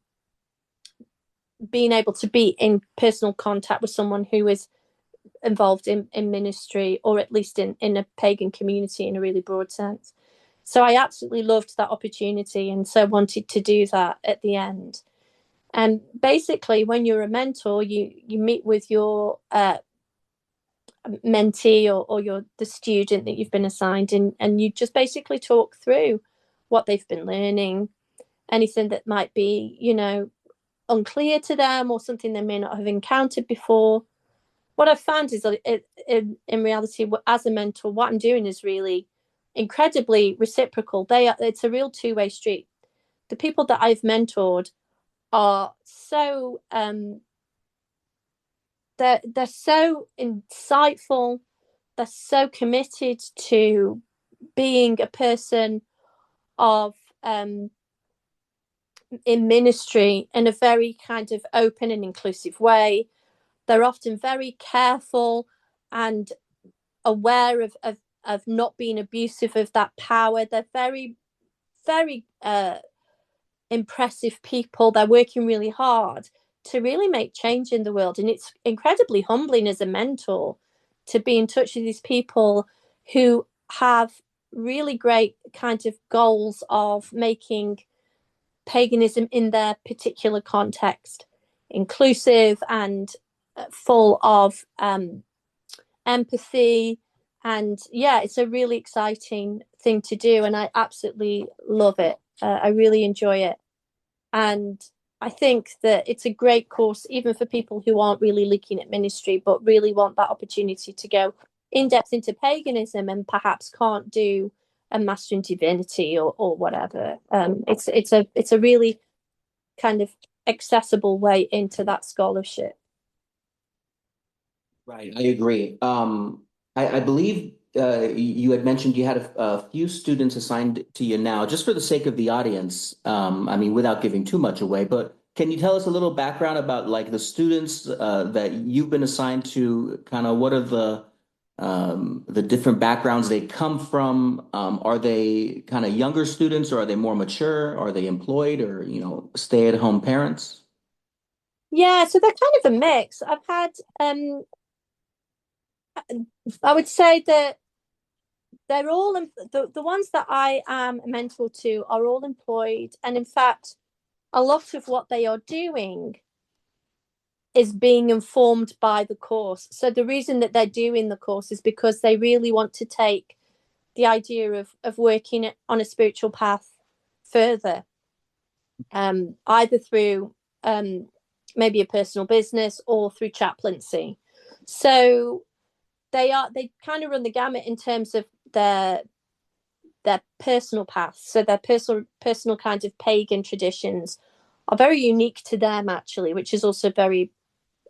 able to be in personal contact with someone who is involved in ministry, or at least in a pagan community in a really broad sense. So I absolutely loved that opportunity, and so wanted to do that at the end. And basically, when you're a mentor, you meet with your mentee or the student that you've been assigned, and you just basically talk through what they've been learning, anything that might be unclear to them, or something they may not have encountered before. What I've found is that in reality, as a mentor, what I'm doing is really incredibly reciprocal. It's a real two-way street. The people that I've mentored are so they're so insightful. They're so committed to being a person of in ministry in a very kind of open and inclusive way. They're often very careful and aware of not being abusive of that power. They're very, very impressive people. They're working really hard to really make change in the world. And it's incredibly humbling as a mentor to be in touch with these people who have really great kind of goals of making paganism in their particular context inclusive and full of empathy. And yeah, it's a really exciting thing to do, and I absolutely love it. I really enjoy it, and I think that it's a great course even for people who aren't really looking at ministry but really want that opportunity to go in depth into paganism and perhaps can't do a master in divinity or whatever. It's a really kind of accessible way into that scholarship. Right, I agree. I believe you had mentioned you had a few students assigned to you now. Just for the sake of the audience, I mean, without giving too much away, but can you tell us a little background about like the students that you've been assigned to? Kind of what are the different backgrounds they come from? Are they kind of younger students, or are they more mature? Are they employed, or stay-at-home parents? Yeah, so they're kind of a mix. I've had I would say that they're all the ones that I am a mentor to are all employed, and in fact a lot of what they are doing is being informed by the course. So the reason that they're doing the course is because they really want to take the idea of working on a spiritual path further, either through maybe a personal business or through chaplaincy. So they kind of run the gamut in terms of their personal paths. So their personal kind of pagan traditions are very unique to them actually, which is also very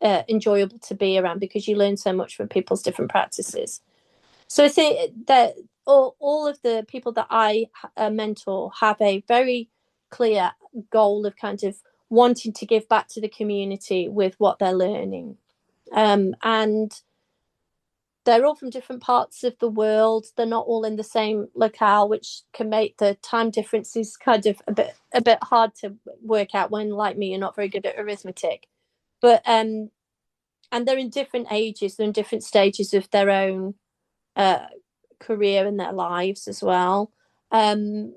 enjoyable to be around because you learn so much from people's different practices. So I think that all of the people that I mentor have a very clear goal of kind of wanting to give back to the community with what they're learning. And they're all from different parts of the world. They're not all in the same locale, which can make the time differences kind of a bit hard to work out when, like me, you're not very good at arithmetic. But and they're in different ages, they're in different stages of their own uh, career and their lives as well. Um,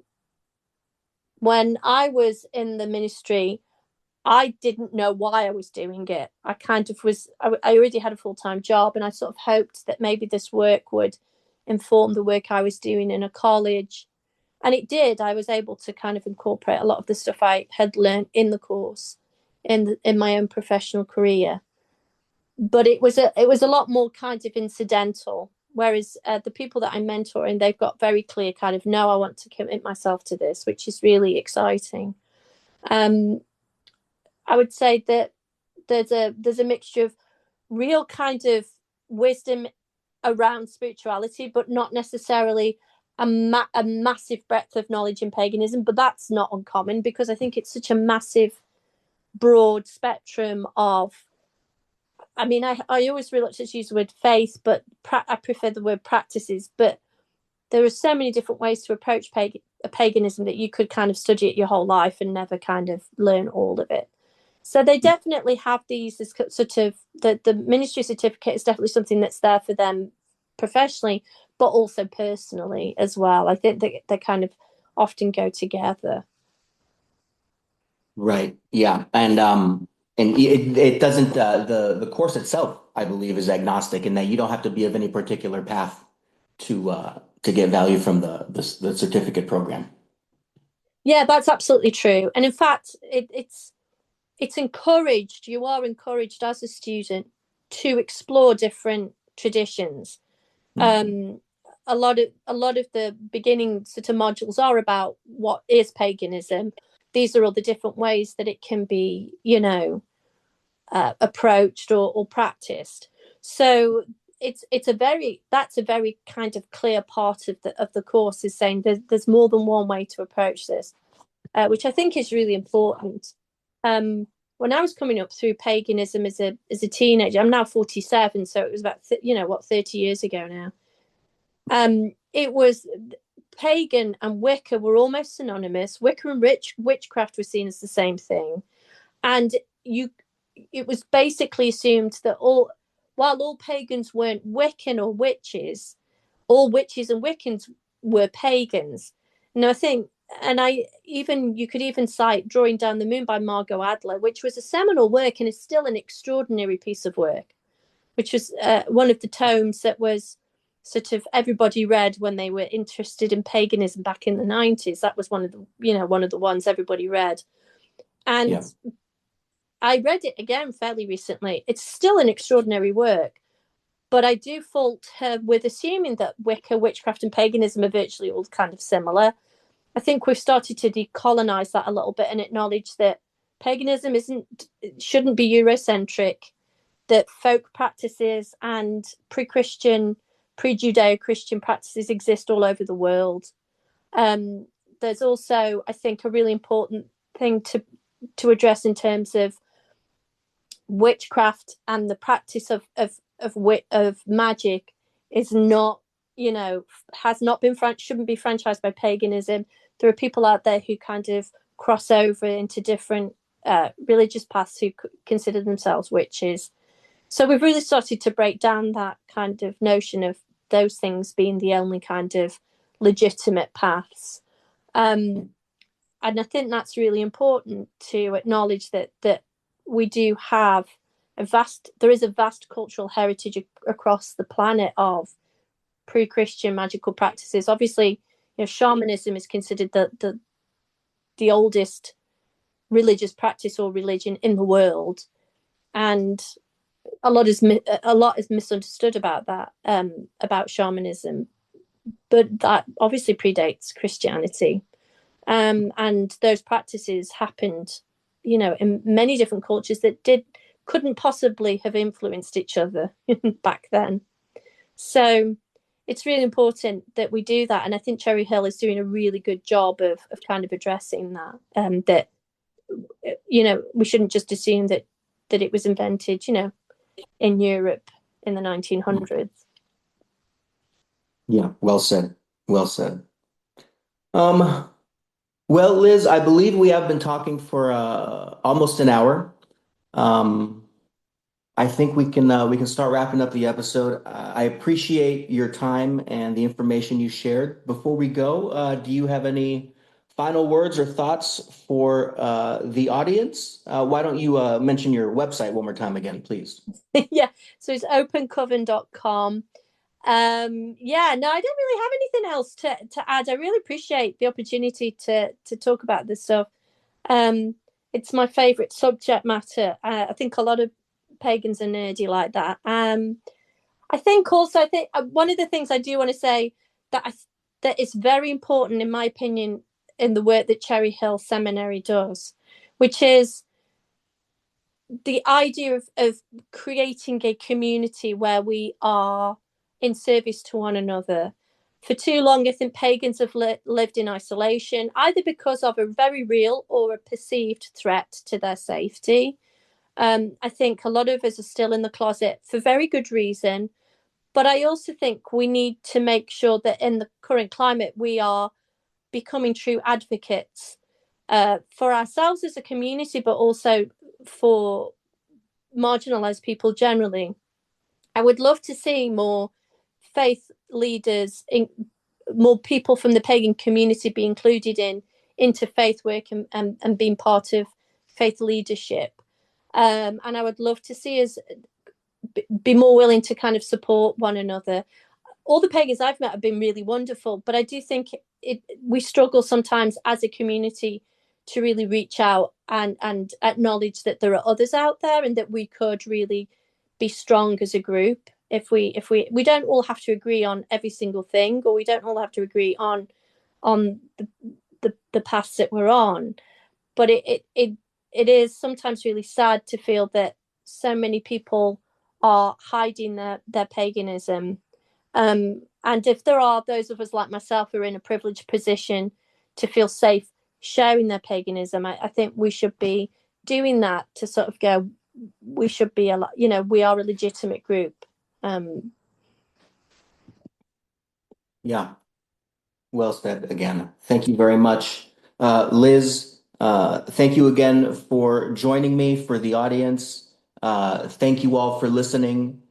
when I was in the ministry, I didn't know why I was doing it. I kind of I already had a full time job, and I sort of hoped that maybe this work would inform the work I was doing in a college. And it did. I was able to kind of incorporate a lot of the stuff I had learned in the course in my own professional career. But it was a lot more kind of incidental. Whereas the people that I'm mentoring, they've got very clear kind of no, I want to commit myself to this, which is really exciting. Um, I would say that there's a mixture of real kind of wisdom around spirituality, but not necessarily a massive breadth of knowledge in paganism. But that's not uncommon because I think it's such a massive, broad spectrum of. I mean, I always reluctant to use the word faith, but I prefer the word practices. But there are so many different ways to approach paganism that you could kind of study it your whole life and never kind of learn all of it. So they definitely have these as sort of the ministry certificate is definitely something that's there for them professionally, but also personally as well. I think that they kind of often go together. Right. Yeah. And it doesn't the course itself, I believe, is agnostic in that you don't have to be of any particular path to get value from the certificate program. Yeah, that's absolutely true. And in fact, it's encouraged. You are encouraged as a student to explore different traditions. Mm. Um, a lot of the beginning sort of modules are about what is paganism. these are all the different ways that it can be, you know, approached or practiced. So it's a very that's a very kind of clear part of the course, is saying there's more than one way to approach this, which I think is really important. When I was coming up through paganism as a teenager, I'm now 47, so it was about 30 years ago now. It was pagan and Wicca were almost synonymous. Wicca and witchcraft were seen as the same thing, and it was basically assumed that while all pagans weren't Wiccan or witches, all witches and Wiccans were pagans. Now I think, and you could even cite Drawing Down the Moon by Margot Adler, which was a seminal work and is still an extraordinary piece of work, which was one of the tomes that was sort of everybody read when they were interested in paganism back in the 90s. That was one of the ones everybody read. And yeah. I read it again fairly recently. It's still an extraordinary work, but I do fault her with assuming that Wicca, witchcraft, and paganism are virtually all kind of similar. I think we've started to decolonize that a little bit and acknowledge that paganism shouldn't be Eurocentric, that folk practices and pre-Christian, pre-Judeo-Christian practices exist all over the world. There's also, I think, a really important thing to address in terms of witchcraft, and the practice of magic is not, shouldn't be franchised by paganism. There are people out there who kind of cross over into different religious paths who consider themselves witches. So we've really started to break down that kind of notion of those things being the only kind of legitimate paths. And I think that's really important to acknowledge that we do have there is a vast cultural heritage across the planet of pre-Christian magical practices. Obviously, shamanism is considered the oldest religious practice or religion in the world, and a lot is misunderstood about that, about shamanism, but that obviously predates Christianity, and those practices happened, in many different cultures that couldn't possibly have influenced each other back then. So it's really important that we do that, and I think Cherry Hill is doing a really good job of kind of addressing that. That we shouldn't just assume that it was invented, in Europe in the 1900s. Yeah, well said. Well said. Well, Liz, I believe we have been talking for almost an hour. I think we can start wrapping up the episode. I appreciate your time and the information you shared. Before we go, do you have any final words or thoughts for the audience? Why don't you mention your website one more time again, please? Yeah, so it's opencoven.com. I don't really have anything else to add. I really appreciate the opportunity to talk about this stuff. It's my favorite subject matter. I think a lot of pagans are nerdy like that. I think one of the things I do want to say that is very important, in my opinion, in the work that Cherry Hill Seminary does, which is the idea of creating a community where we are in service to one another. For too long, I think pagans have lived in isolation, either because of a very real or a perceived threat to their safety. I think a lot of us are still in the closet for very good reason, but I also think we need to make sure that in the current climate, we are becoming true advocates for ourselves as a community, but also for marginalized people generally. I would love to see more faith leaders, more people from the pagan community be included in interfaith work and being part of faith leadership. And I would love to see us be more willing to kind of support one another. All the pagans I've met have been really wonderful, but I do think we struggle sometimes as a community to really reach out and acknowledge that there are others out there, and that we could really be strong as a group. If we don't all have to agree on every single thing, or we don't all have to agree on the paths that we're on, but it is sometimes really sad to feel that so many people are hiding their paganism. And if there are those of us like myself who are in a privileged position to feel safe sharing their paganism, I think we should be doing that to sort of go, we should be we are a legitimate group. Yeah. Well said again. Thank you very much. Liz, thank you again for joining me. For the audience, thank you all for listening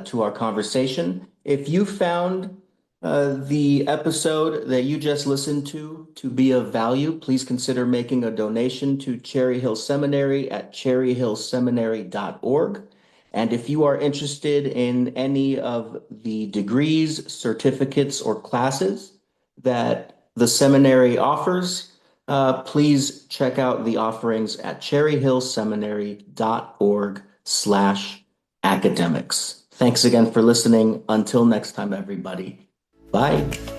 to our conversation. If you found the episode that you just listened to be of value, please consider making a donation to Cherry Hill Seminary at cherryhillseminary.org. And if you are interested in any of the degrees, certificates, or classes that the seminary offers, please check out the offerings at cherryhillseminary.org/academics. Thanks again for listening. Until next time, everybody. Bye.